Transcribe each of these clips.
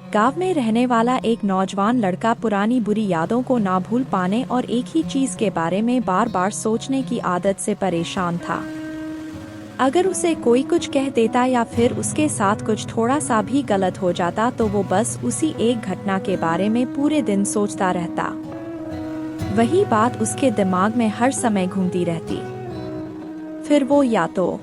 गांव में रहने वाला एक नौजवान लड़का पुरानी बुरी यादों को ना भूल पाने और एक ही चीज के बारे में बार बार सोचने की आदत से परेशान था। अगर उसे कोई कुछ कह देता या फिर उसके साथ कुछ थोड़ा सा भी गलत हो जाता तो वो बस उसी एक घटना के बारे में पूरे दिन सोचता रहता। वही बात उसके दिमाग में हर समय घूमती रहती। फिर वो या तो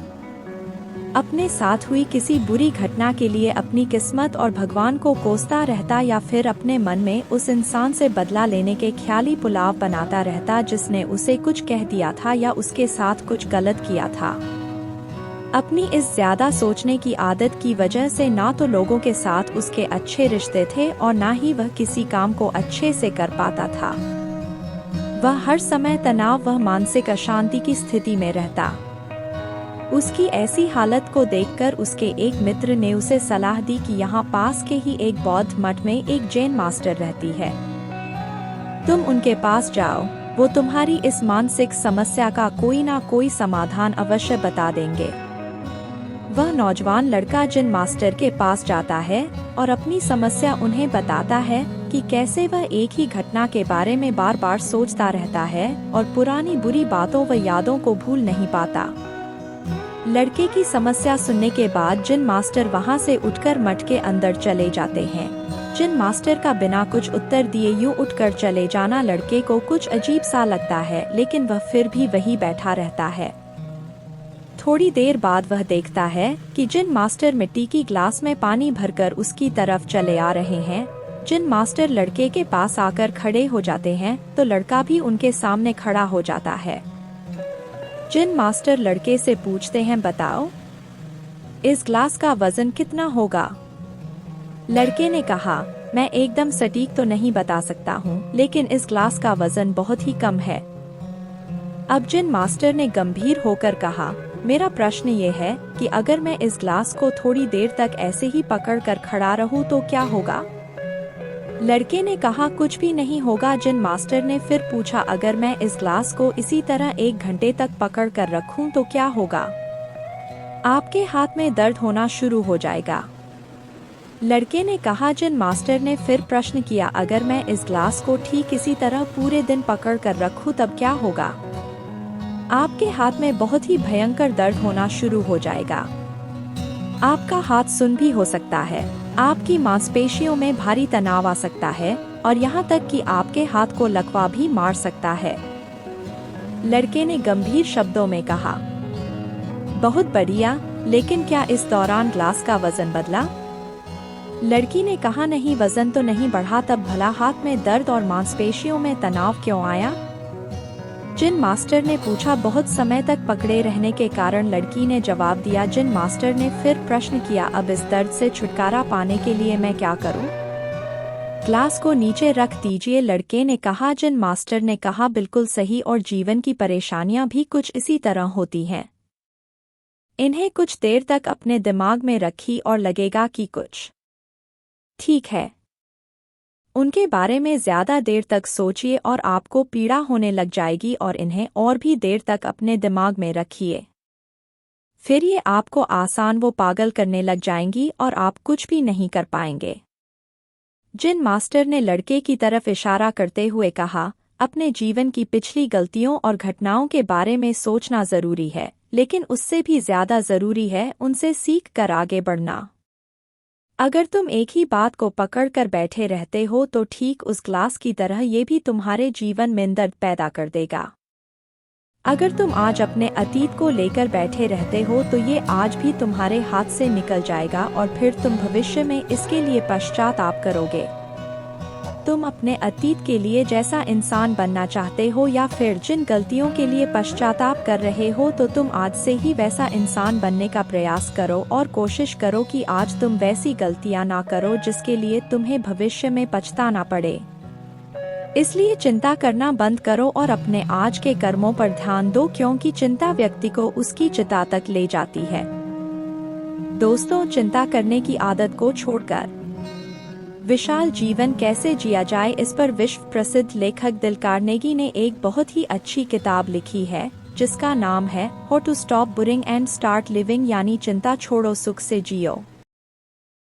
अपने साथ हुई किसी बुरी घटना के लिए अपनी किस्मत और भगवान को कोसता रहता या फिर अपने मन में उस इंसान से बदला लेने के ख्याली पुलाव बनाता रहता जिसने उसे कुछ कह दिया था या उसके साथ कुछ गलत किया था। अपनी इस ज्यादा सोचने की आदत की वजह से ना तो लोगों के साथ उसके अच्छे रिश्ते थे और ना ही वह किसी काम को अच्छे से कर पाता था। वह हर समय तनाव व मानसिक अशांति की स्थिति में रहता। उसकी ऐसी हालत को देखकर उसके एक मित्र ने उसे सलाह दी कि यहाँ पास के ही एक बौद्ध मठ में एक जैन मास्टर रहती है। तुम उनके पास जाओ, वो तुम्हारी इस मानसिक समस्या का कोई ना कोई समाधान अवश्य बता देंगे। वह नौजवान लड़का जैन मास्टर के पास जाता है और अपनी समस्या उन्हें बताता है कि कैसे वह एक ही घटना के बारे में बार बार सोचता रहता है और पुरानी बुरी बातों व यादों को भूल नहीं पाता। लड़के की समस्या सुनने के बाद जैन मास्टर वहां से उठकर मठ के अंदर चले जाते हैं। जैन मास्टर का बिना कुछ उत्तर दिए यूं उठकर चले जाना लड़के को कुछ अजीब सा लगता है, लेकिन वह फिर भी वहीं बैठा रहता है। थोड़ी देर बाद वह देखता है कि जैन मास्टर मिट्टी की ग्लास में पानी भरकर उसकी तरफ चले आ रहे हैं। जैन मास्टर लड़के के पास आकर खड़े हो जाते हैं तो लड़का भी उनके सामने खड़ा हो जाता है। जैन मास्टर लड़के से पूछते हैं, बताओ इस ग्लास का वजन कितना होगा? लड़के ने कहा, मैं एकदम सटीक तो नहीं बता सकता हूँ, लेकिन इस ग्लास का वजन बहुत ही कम है। अब जैन मास्टर ने गंभीर होकर कहा, मेरा प्रश्न ये है कि अगर मैं इस ग्लास को थोड़ी देर तक ऐसे ही पकड़कर खड़ा रहूं तो क्या होगा? लड़के ने कहा, कुछ भी नहीं होगा। जैन मास्टर ने फिर पूछा, अगर मैं इस ग्लास को इसी तरह 1 घंटे तक पकड़ कर रखूं तो क्या होगा? आपके हाथ में दर्द होना शुरू हो जाएगा। लड़के ने कहा। जैन मास्टर ने फिर प्रश्न किया, अगर मैं इस ग्लास को ठीक इसी तरह पूरे दिन पकड़ कर रखूं तब क्या होगा? आपके हाथ में बहुत ही भयंकर दर्द होना शुरू हो जाएगा। आपका हाथ सुन्न भी हो सकता है, आपकी मांसपेशियों में भारी तनाव आ सकता है और यहाँ तक कि आपके हाथ को लकवा भी मार सकता है। लड़के ने गंभीर शब्दों में कहा, बहुत बढ़िया, लेकिन क्या इस दौरान ग्लास का वजन बदला? लड़की ने कहा, नहीं, वजन तो नहीं बढ़ा, तब भला हाथ में दर्द और मांसपेशियों में तनाव क्यों आया? जैन मास्टर ने पूछा। बहुत समय तक पकड़े रहने के कारण लड़की ने जवाब दिया। जैन मास्टर ने फिर प्रश्न किया, अब इस दर्द से छुटकारा पाने के लिए मैं क्या करूं? ग्लास को नीचे रख दीजिए, लड़के ने कहा। जैन मास्टर ने कहा, बिल्कुल सही, और जीवन की परेशानियां भी कुछ इसी तरह होती हैं। इन्हें कुछ देर तक अपने दिमाग में रखी और लगेगा कि कुछ ठीक है। उनके बारे में ज्यादा देर तक सोचिए और आपको पीड़ा होने लग जाएगी और इन्हें और भी देर तक अपने दिमाग में रखिए। फिर ये आपको आसान वो पागल करने लग जाएंगी और आप कुछ भी नहीं कर पाएंगे। जैन मास्टर ने लड़के की तरफ इशारा करते हुए कहा, अपने जीवन की पिछली गलतियों और घटनाओं के बारे में सोचना जरूरी है, लेकिन उससे भी ज्यादा जरूरी है उनसे सीख कर आगे बढ़ना। अगर तुम एक ही बात को पकड़ कर बैठे रहते हो तो ठीक उस ग्लास की तरह ये भी तुम्हारे जीवन में दर्द पैदा कर देगा। अगर तुम आज अपने अतीत को लेकर बैठे रहते हो तो ये आज भी तुम्हारे हाथ से निकल जाएगा और फिर तुम भविष्य में इसके लिए पश्चाताप करोगे। तुम अपने अतीत के लिए जैसा इंसान बनना चाहते हो या फिर जिन गलतियों के लिए पश्चाताप कर रहे हो तो तुम आज से ही वैसा इंसान बनने का प्रयास करो और कोशिश करो कि आज तुम वैसी गलतियां ना करो जिसके लिए तुम्हें भविष्य में पछताना पड़े। इसलिए चिंता करना बंद करो और अपने आज के कर्मों पर ध्यान दो, क्योंकि चिंता व्यक्ति को उसकी चिता तक ले जाती है। दोस्तों, चिंता करने की आदत को छोड़कर विशाल जीवन कैसे जिया जाए, इस पर विश्व प्रसिद्ध लेखक डेल कार्नेगी ने एक बहुत ही अच्छी किताब लिखी है जिसका नाम है how to stop worrying and start living, यानी चिंता छोड़ो सुख से जियो।